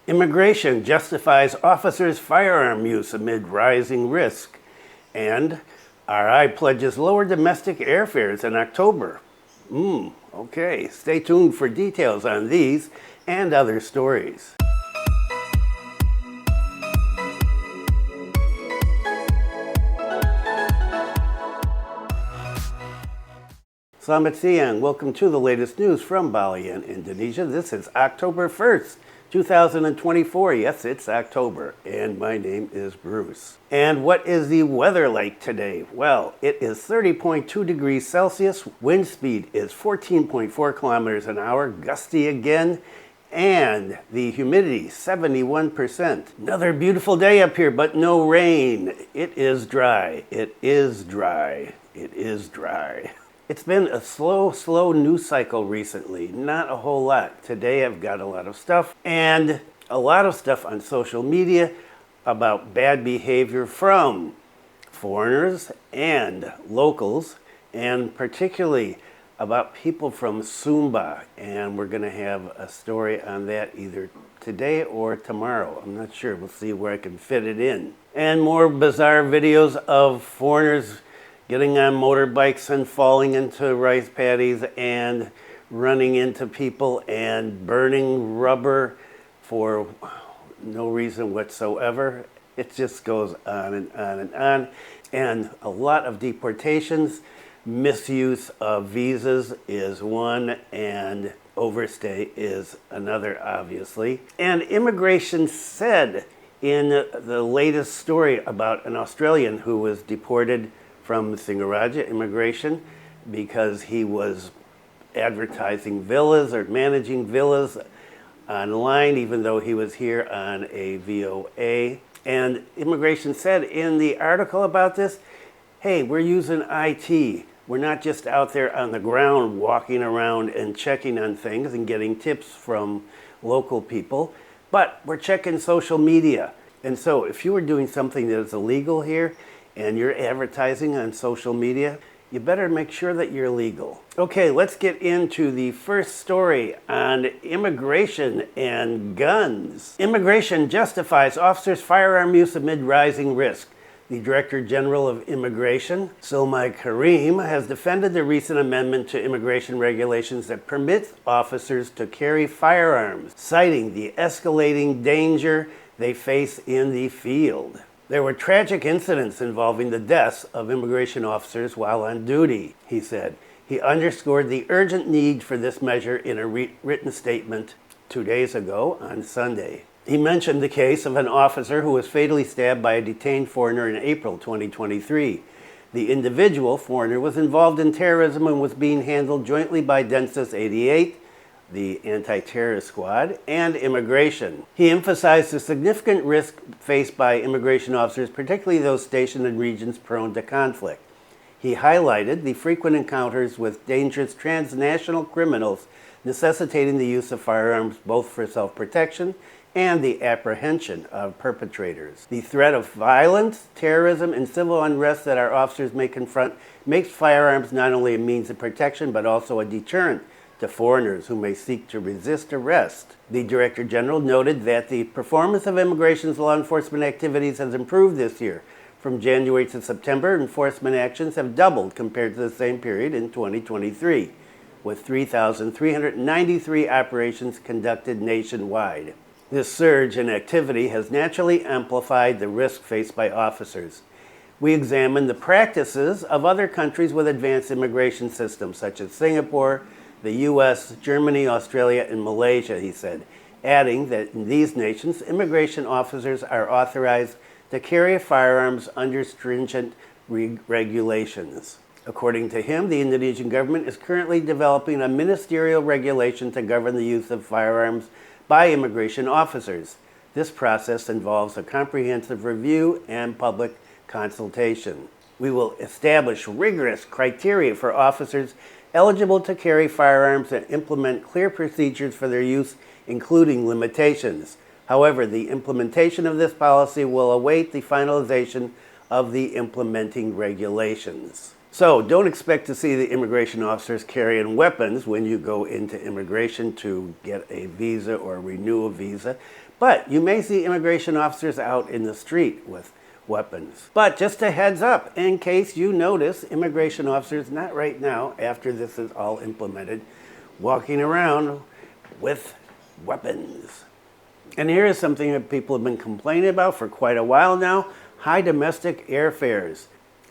Immigration justifies officers' firearm use amid rising risk. And RI pledges lower domestic airfares in October. Okay, stay tuned for details on these and other stories. Selamat siang. Welcome to the latest news from Bali and Indonesia. This is October 1st, 2024. Yes, it's October, and my name is Bruce. And what is the weather like today? Well, it is 30.2 degrees Celsius. Wind speed is 14.4 kilometers an hour, gusty again, and the humidity 71%. Another beautiful day up here, but no rain. It is dry. It is dry. It is dry. It's been a slow news cycle recently. Not a whole lot. Today I've got a lot of stuff, and a lot of stuff on social media about bad behavior from foreigners and locals, and particularly about people from Sumba. And we're going to have a story on that either today or tomorrow. I'm not sure. We'll see where I can fit it in. And more bizarre videos of foreigners getting on motorbikes and falling into rice paddies and running into people and burning rubber for no reason whatsoever. It just goes on and on and on. And a lot of deportations, misuse of visas is one, and overstay is another, obviously. And immigration said in the latest story about an Australian who was deported from Singaraja immigration because he was advertising villas or managing villas online, even though he was here on a VOA. And immigration said in the article about this, hey, we're using IT. We're not just out there on the ground walking around and checking on things and getting tips from local people, but we're checking social media. And so if you were doing something that is illegal here, and you're advertising on social media, you better make sure that you're legal. Okay, let's get into the first story on immigration and guns. Immigration justifies officers' firearm use amid rising risk. The Director General of Immigration, Sulmai Karim, has defended the recent amendment to immigration regulations that permits officers to carry firearms, citing the escalating danger they face in the field. There were tragic incidents involving the deaths of immigration officers while on duty, he said. He underscored the urgent need for this measure in a written statement 2 days ago on Sunday. He mentioned the case of an officer who was fatally stabbed by a detained foreigner in April 2023. The individual foreigner was involved in terrorism and was being handled jointly by Densus 88, the anti-terrorist squad, and immigration. He emphasized the significant risk faced by immigration officers, particularly those stationed in regions prone to conflict. He highlighted the frequent encounters with dangerous transnational criminals necessitating the use of firearms both for self-protection and the apprehension of perpetrators. The threat of violence, terrorism, and civil unrest that our officers may confront makes firearms not only a means of protection but also a deterrent to foreigners who may seek to resist arrest. The Director General noted that the performance of immigration's law enforcement activities has improved this year. From January to September, enforcement actions have doubled compared to the same period in 2023, with 3,393 operations conducted nationwide. This surge in activity has naturally amplified the risk faced by officers. We examined the practices of other countries with advanced immigration systems, such as Singapore, the U.S., Germany, Australia, and Malaysia, he said, adding that in these nations, immigration officers are authorized to carry firearms under stringent regulations. According to him, the Indonesian government is currently developing a ministerial regulation to govern the use of firearms by immigration officers. This process involves a comprehensive review and public consultation. We will establish rigorous criteria for officers eligible to carry firearms and implement clear procedures for their use, including limitations. However, the implementation of this policy will await the finalization of the implementing regulations. So don't expect to see the immigration officers carrying weapons when you go into immigration to get a visa or renew a visa, But you may see immigration officers out in the street with weapons. But just a heads up, in case you notice immigration officers, not right now, after this is all implemented, walking around with weapons. And here is something that people have been complaining about for quite a while now: high domestic airfares.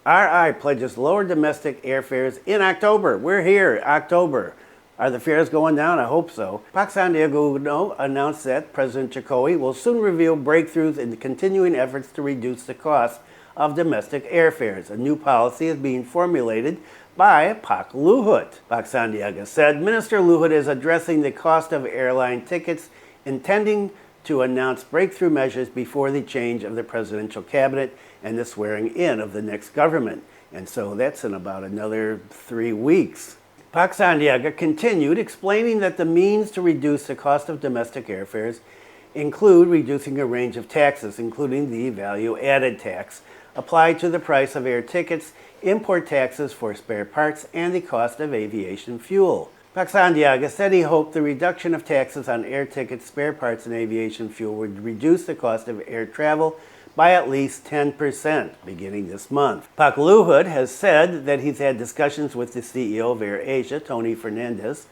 RI pledges lower domestic airfares in October. We're here, October. Are the fares going down? I hope so. Pak Sandiaga announced that President Jokowi will soon reveal breakthroughs in the continuing efforts to reduce the cost of domestic airfares. A new policy is being formulated by Pak Luhut. Pak Sandiaga said Minister Luhut is addressing the cost of airline tickets, intending to announce breakthrough measures before the change of the presidential cabinet and the swearing in of the next government. And so that's in about another 3 weeks. Pak Sandiaga continued, explaining that the means to reduce the cost of domestic airfares include reducing a range of taxes, including the value-added tax applied to the price of air tickets, import taxes for spare parts, and the cost of aviation fuel. Pak Sandiaga said he hoped the reduction of taxes on air tickets, spare parts, and aviation fuel would reduce the cost of air travel by at least 10% beginning this month. Pak Luhut has said that he's had discussions with the CEO of AirAsia, Tony Fernandez,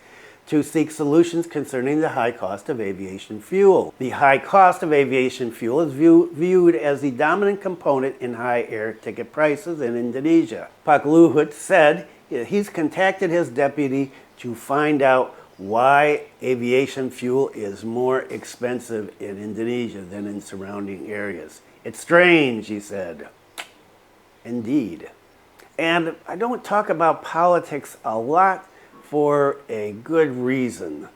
to seek solutions concerning the high cost of aviation fuel. The high cost of aviation fuel is viewed as the dominant component in high air ticket prices in Indonesia. Pak Luhut said he's contacted his deputy to find out why aviation fuel is more expensive in Indonesia than in surrounding areas. It's strange, he said. Indeed. And I don't talk about politics a lot for a good reason.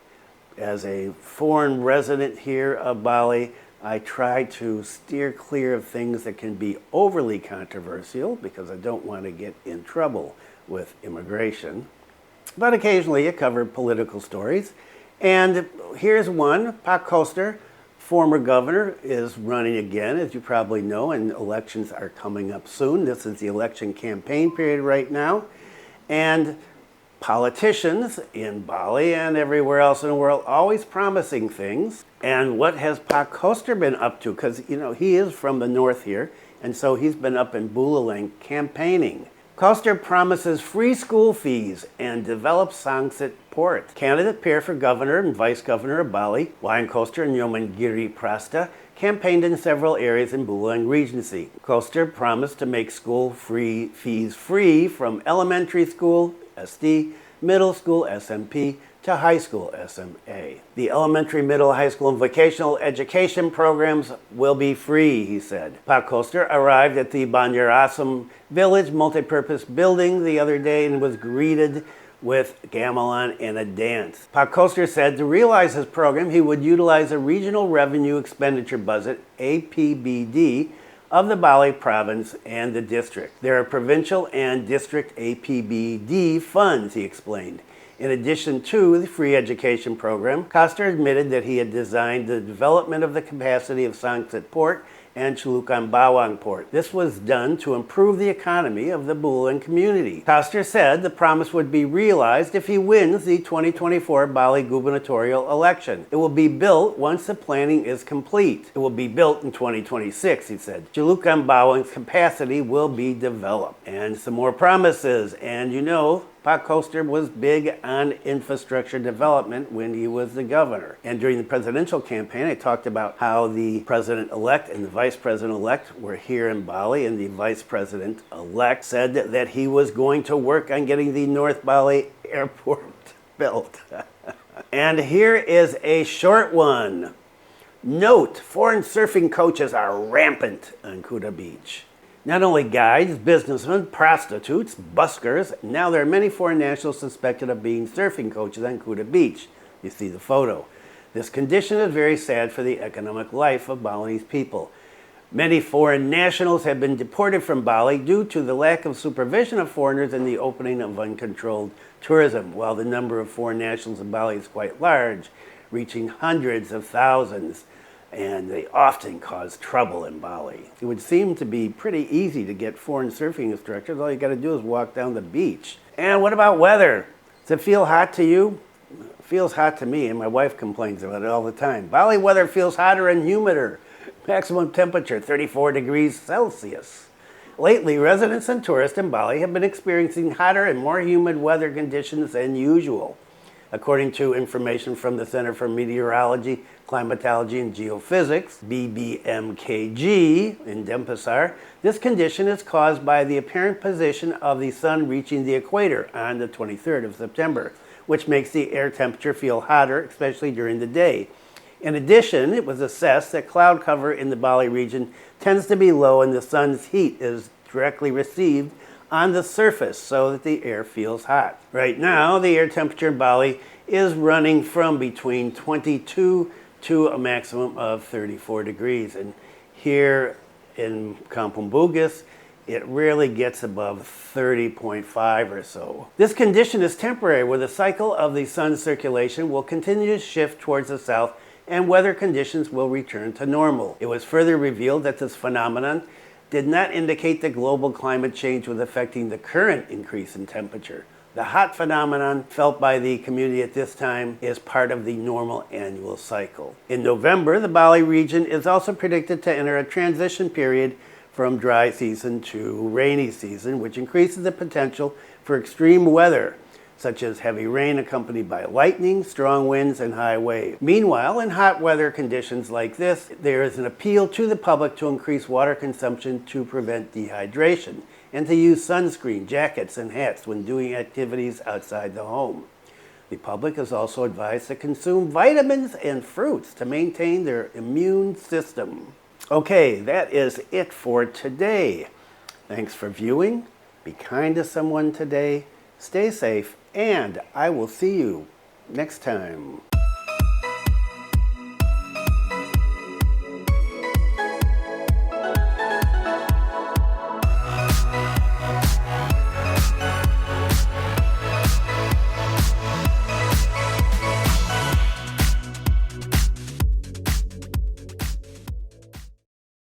As a foreign resident here of Bali, I try to steer clear of things that can be overly controversial because I don't want to get in trouble with immigration. But occasionally I cover political stories. And here's one: Pak Koster, former governor, is running again, as you probably know, and elections are coming up soon. This is the election campaign period right now. And politicians in Bali and everywhere else in the world always promising things. And what has Pak Koster been up to? Because, he is from the north here, and so he's been up in Buleleng campaigning. Koster promises free school fees and develops Sangsit port. Candidate pair for governor and vice governor of Bali, Wayan Koster and Nyoman Giri Prasta, campaigned in several areas in Buleleng Regency. Koster promised to make school fees free from elementary school, SD, middle school, SMP, to high school, SMA. The elementary, middle, high school, and vocational education programs will be free, he said. Pak Koster arrived at the Banjarasem Village multipurpose building the other day and was greeted with gamelan and a dance. Pak Koster said to realize his program, he would utilize a regional revenue expenditure budget, APBD, of the Bali province and the district. There are provincial and district APBD funds, he explained. In addition to the free education program, Koster admitted that he had designed the development of the capacity of Sangsit Port and Chulukan Bawang Port. This was done to improve the economy of the Buleleng community. Koster said the promise would be realized if he wins the 2024 Bali gubernatorial election. It will be built once the planning is complete. It will be built in 2026, he said. Chulukan Bawang's capacity will be developed. And some more promises. And Pak Koster was big on infrastructure development when he was the governor. And during the presidential campaign, I talked about how the president-elect and the vice president-elect were here in Bali, and the vice president-elect said that he was going to work on getting the North Bali airport built. And here is a short one. Note, foreign surfing coaches are rampant on Kuta Beach. Not only guides, businessmen, prostitutes, buskers, now there are many foreign nationals suspected of being surfing coaches on Kuta Beach. You see the photo. This condition is very sad for the economic life of Balinese people. Many foreign nationals have been deported from Bali due to the lack of supervision of foreigners and the opening of uncontrolled tourism, while the number of foreign nationals in Bali is quite large, reaching hundreds of thousands. And they often cause trouble in Bali. It would seem to be pretty easy to get foreign surfing instructors. All you got to do is walk down the beach. And what about weather? Does it feel hot to you? Feels hot to me, and my wife complains about it all the time. Bali weather feels hotter and humider. Maximum temperature 34 degrees Celsius. Lately, residents and tourists in Bali have been experiencing hotter and more humid weather conditions than usual. According to information from the Center for Meteorology, Climatology, and Geophysics, BBMKG, in Denpasar, this condition is caused by the apparent position of the sun reaching the equator on the 23rd of September, which makes the air temperature feel hotter, especially during the day. In addition, it was assessed that cloud cover in the Bali region tends to be low and the sun's heat is directly received on the surface so that the air feels hot. Right now, the air temperature in Bali is running from between 22 to a maximum of 34 degrees. And here in Kampung Bugis, it rarely gets above 30.5 or so. This condition is temporary, where the cycle of the sun's circulation will continue to shift towards the south and weather conditions will return to normal. It was further revealed that this phenomenon did not indicate that global climate change was affecting the current increase in temperature. The hot phenomenon felt by the community at this time is part of the normal annual cycle. In November, the Bali region is also predicted to enter a transition period from dry season to rainy season, which increases the potential for extreme weather, such as heavy rain accompanied by lightning, strong winds, and high waves. Meanwhile, in hot weather conditions like this, there is an appeal to the public to increase water consumption to prevent dehydration, and to use sunscreen, jackets, and hats when doing activities outside the home. The public is also advised to consume vitamins and fruits to maintain their immune system. Okay, that is it for today. Thanks for viewing. Be kind to someone today. Stay safe, and I will see you next time.